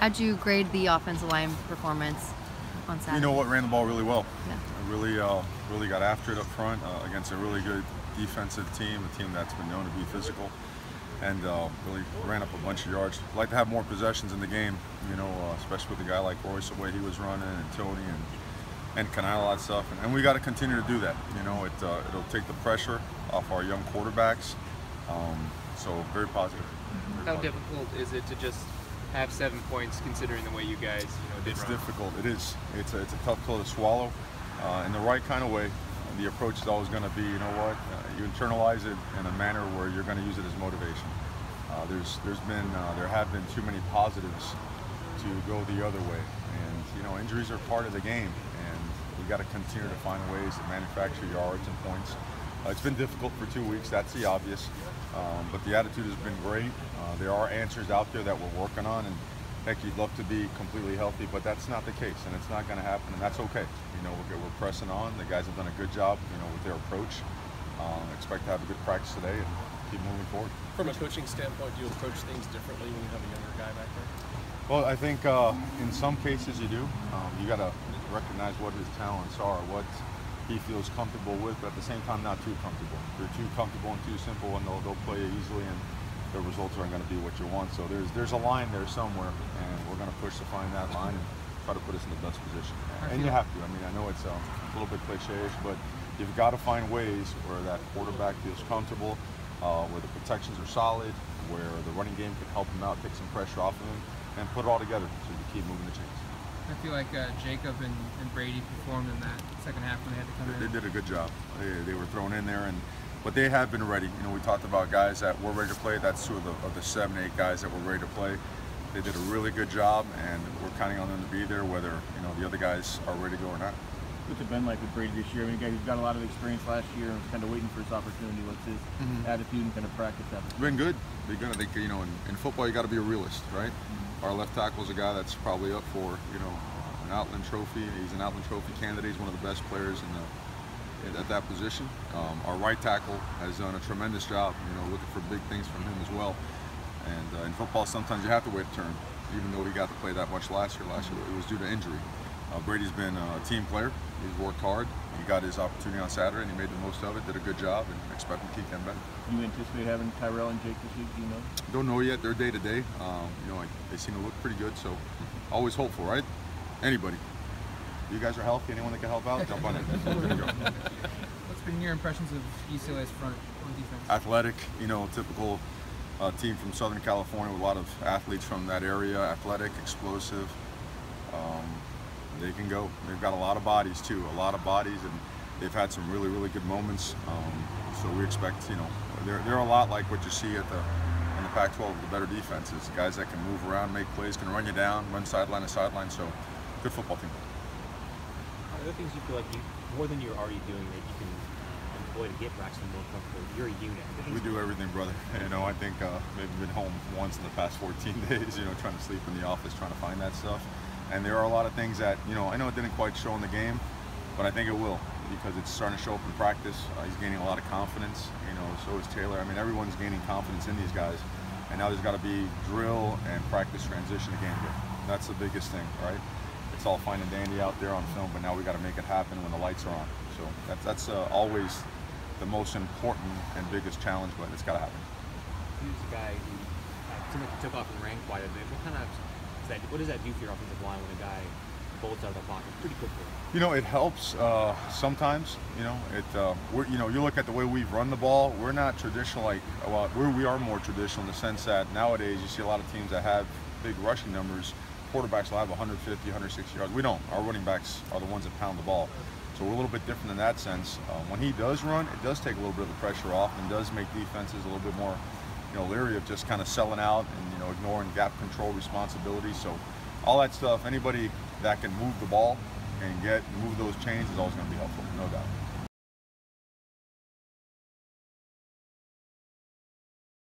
How'd you grade the offensive line performance on Saturday? You know what, ran the ball really well. Yeah. Really got after it up front against a really good defensive team, a team that's been known to be physical, and really ran up a bunch of yards. I'd like to have more possessions in the game, you know, especially with a guy like Royce, the way he was running, and Tony, and Canal, all that stuff. And we got to continue to do that. You know, it'll take the pressure off our young quarterbacks. So very positive. How difficult is it to just have 7 points, considering the way you guys, did It's run? difficult. It is. It's a tough pill to swallow. In the right kind of way, the approach is always going to be, you know what, you internalize it in a manner where you're going to use it as motivation. There have been too many positives to go the other way, and you know, injuries are part of the game, and we got to continue to find ways to manufacture yards and points. It's been difficult for 2 weeks, that's the obvious, but the attitude has been great. There are answers out there that we're working on, and heck, you'd love to be completely healthy, but that's not the case, and it's not going to happen, and that's okay. You know, we're pressing on. The guys have done a good job, you know, with their approach. Expect to have a good practice today and keep moving forward. From a coaching standpoint, do you approach things differently when you have a younger guy back there? Well, I think in some cases you do. You got to recognize what his talents are, what he feels comfortable with, but at the same time not too comfortable. If they're too comfortable and too simple, and they'll play it easily, and the results aren't going to be what you want. So there's a line there somewhere, and we're going to push to find that line and try to put us in the best position. And you have to. I mean, I know it's a little bit cliche-ish, but you've got to find ways where that quarterback feels comfortable, where the protections are solid, where the running game can help him out, take some pressure off of him, and put it all together so you keep moving the chains. I feel like Jacob and Brady performed in that second half when they had to come in. They did a good job. They were thrown in there, but they have been ready. You know, we talked about guys that were ready to play. That's two of the 7, 8 guys that were ready to play. They did a really good job, and we're counting on them to be there, whether the other guys are ready to go or not. What's it been like with Brady this year? I mean, a guy who's got a lot of experience last year and was kind of waiting for his opportunity. What's his attitude and kind of practice attitude? Been good. Been good. I think in football you got to be a realist, right? Our left tackle is a guy that's probably up for an Outland Trophy. He's an Outland Trophy candidate. He's one of the best players at that position. Our right tackle has done a tremendous job. Looking for big things from him as well. And in football, sometimes you have to wait a turn, even though he got to play that much last year. It was due to injury. Brady's been a team player. He's worked hard. He got his opportunity on Saturday, and he made the most of it. Did a good job, and expect him to keep getting better. Do you anticipate having Tyrell and Jake this week? Do you know? Don't know yet. They're day to day. They seem to look pretty good. So, always hopeful, right? Anybody. You guys are healthy. Anyone that can help out, jump on it. We're gonna go. What's been your impressions of UCLA's front on defense? Athletic. Typical team from Southern California with a lot of athletes from that area. Athletic, explosive. They can go. They've got a lot of bodies too, and they've had some really, really good moments. So we expect, they're a lot like what you see in the Pac-12, the better defenses. Guys that can move around, make plays, can run you down, run sideline to sideline. So good football team. Are there things you feel like more than you're already doing that you can employ to get Braxton more comfortable? You're a unit. We do everything, brother. I think maybe been home once in the past 14 days. Trying to sleep in the office, trying to find that stuff. And there are a lot of things that, I know it didn't quite show in the game, but I think it will, because it's starting to show up in practice. He's gaining a lot of confidence, so is Taylor. I mean, everyone's gaining confidence in these guys. And now there's got to be drill and practice transition to game day. That's the biggest thing, right? It's all fine and dandy out there on film, but now we got to make it happen when the lights are on. So that's always the most important and biggest challenge, but it's got to happen. He's a guy who seemed like he took off and ran quite a bit. What does that do for your offensive line when a guy bolts out of the pocket pretty quickly? It helps sometimes. You look at the way we've run the ball. We're not traditional we are more traditional in the sense that nowadays you see a lot of teams that have big rushing numbers. Quarterbacks will have 150, 160 yards. We don't. Our running backs are the ones that pound the ball. So we're a little bit different in that sense. When he does run, it does take a little bit of the pressure off and does make defenses a little bit more leery of just kind of selling out and ignoring gap control responsibilities. So all that stuff, anybody that can move the ball and move those chains is always going to be helpful, no doubt.